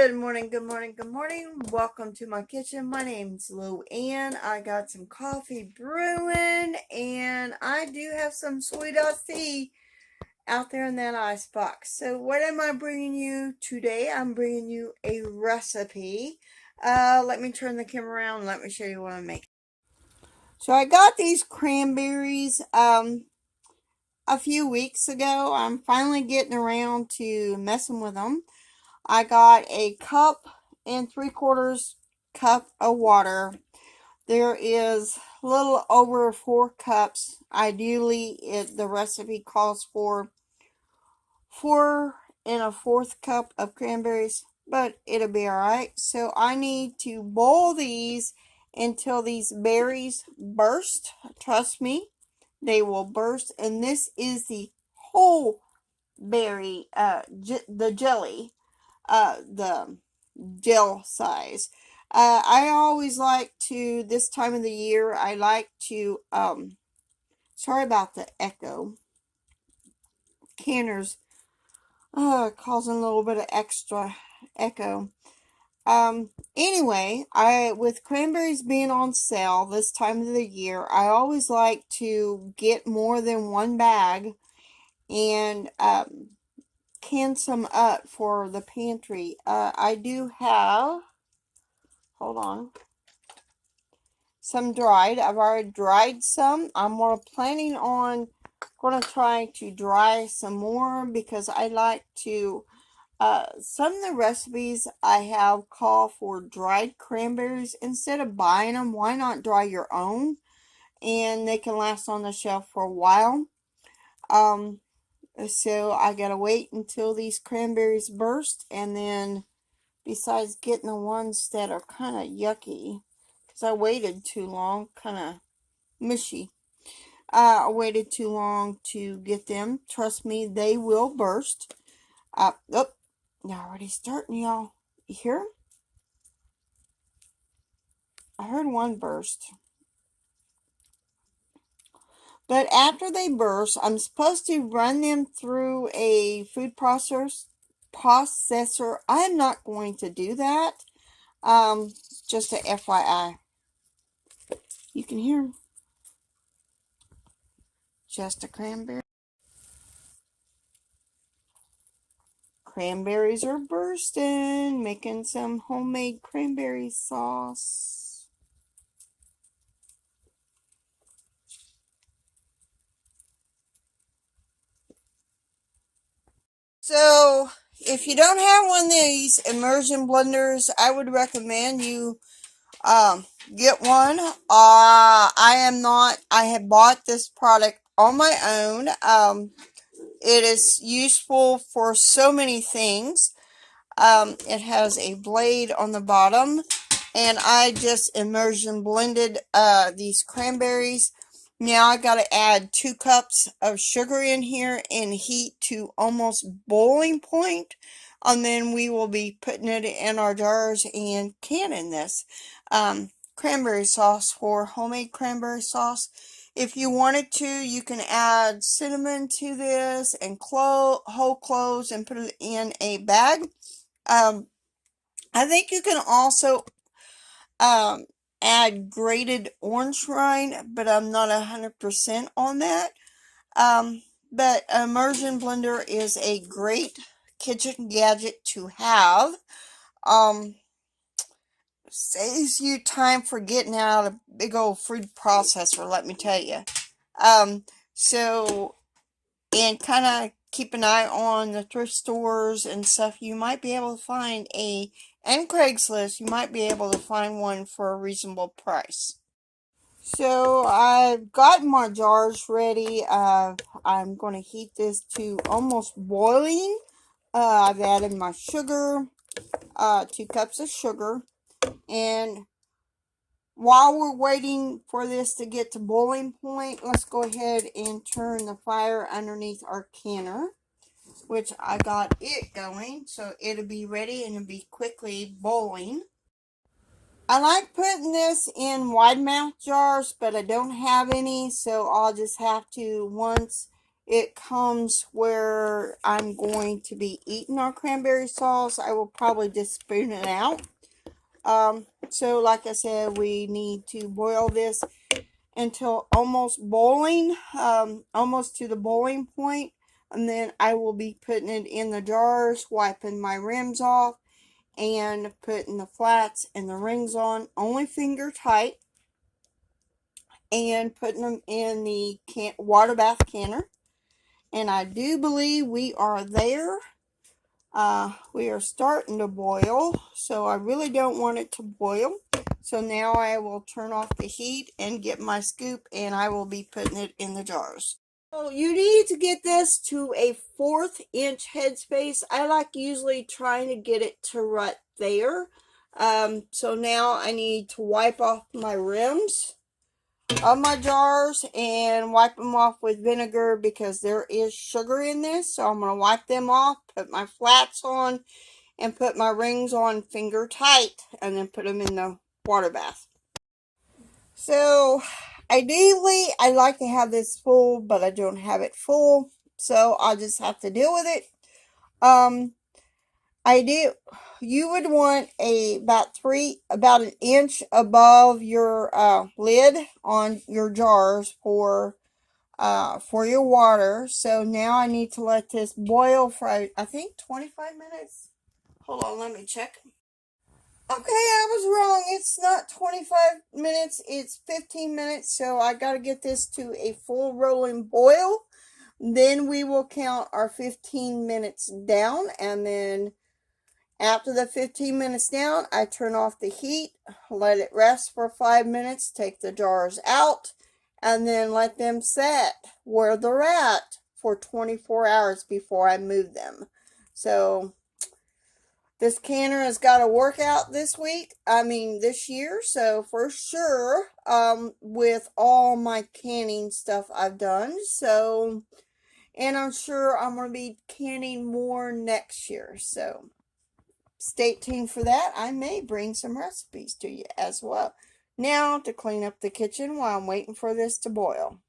Good morning, good morning, good morning. Welcome to my kitchen. My name's LouAnn. I got some coffee brewing and I do have some sweet tea out there in that icebox. So what am I bringing you today? I'm bringing you a recipe. Let me turn the camera around and let me show you what I'm making. So I got these cranberries a few weeks ago. I'm finally getting around to messing with them. I got a cup and 3/4 cup of water. There is a little over 4 cups. Ideally, the recipe calls for 4 1/4 cup of cranberries, but it'll be alright. So I need to boil these until these berries burst. Trust me, they will burst. And this is the whole berry, the jelly. The gel size. I always like to, this time of the year, I like to, sorry about the echo. Canner's, causing a little bit of extra echo. Anyway, with cranberries being on sale this time of the year, I always like to get more than one bag and, can some up for the pantry. I do have, hold on, some dried. I've already dried some. I'm more planning on going to try to dry some more because I like to, some of the recipes I have call for dried cranberries. Instead of buying them, why not dry your own? And they can last on the shelf for a while. So I gotta wait until these cranberries burst, and then besides getting the ones that are kind of yucky, because I waited too long, kind of mushy. I waited too long to get them. Trust me, they will burst. Oh, they're already starting, y'all. You hear 'em? I heard one burst. But after they burst, I'm supposed to run them through a food processor. I'm not going to do that. Just a FYI. You can hear them. Just a cranberry. Cranberries are bursting. Making some homemade cranberry sauce. So, if you don't have one of these immersion blenders, I would recommend you get one. I have bought this product on my own. It is useful for so many things. It has a blade on the bottom, and I just immersion blended these cranberries. Now I got to add 2 cups of sugar in here and heat to almost boiling point, and then we will be putting it in our jars and canning this cranberry sauce for homemade cranberry sauce. If you wanted to, you can add cinnamon to this and whole cloves and put it in a bag. I think you can also add grated orange rind, but I'm not 100% on that. But immersion blender is a great kitchen gadget to have. Saves you time for getting out a big old food processor, let me tell you. So, and kind of keep an eye on the thrift stores and stuff. You might be able to find and Craigslist, you might be able to find one for a reasonable price. So I've got my jars ready. I'm going to heat this to almost boiling. I've added my sugar, 2 cups of sugar, and while we're waiting for this to get to boiling point, let's go ahead and turn the fire underneath our canner, which I got it going, so it'll be ready and it'll be quickly boiling. I like putting this in wide mouth jars, but I don't have any, so I'll just have to, once it comes where I'm going to be eating our cranberry sauce. I will probably just spoon it out. So like I said, we need to boil this until almost boiling, almost to the boiling point, and then I will be putting it in the jars, wiping my rims off, and putting the flats and the rings on, only finger tight, and putting them in the water bath canner. And I do believe we are there. We are starting to boil, so I really don't want it to boil. So now I will turn off the heat and get my scoop, and I will be putting it in the jars. So you need to get this to a 1/4 inch headspace. I like usually trying to get it to right there. So now I need to wipe off my rims of my jars and wipe them off with vinegar because there is sugar in this. So I'm going to wipe them off, put my flats on, and put my rings on finger tight, and then put them in the water bath. So ideally I like to have this full, but I don't have it full, so I'll just have to deal with it. You would want about an inch above your lid on your jars for your water. So now I need to let this boil for I think 25 minutes. Hold on, let me check. Okay, I was wrong. It's not 25 minutes, it's 15 minutes. So I got to get this to a full rolling boil. Then we will count our 15 minutes down, and then after the 15 minutes down, I turn off the heat, let it rest for 5 minutes, take the jars out, and then let them set where they're at for 24 hours before I move them. So this canner has got to work out this year. So for sure, with all my canning stuff I've done. So, and I'm sure I'm going to be canning more next year. So stay tuned for that. I may bring some recipes to you as well. Now to clean up the kitchen while I'm waiting for this to boil.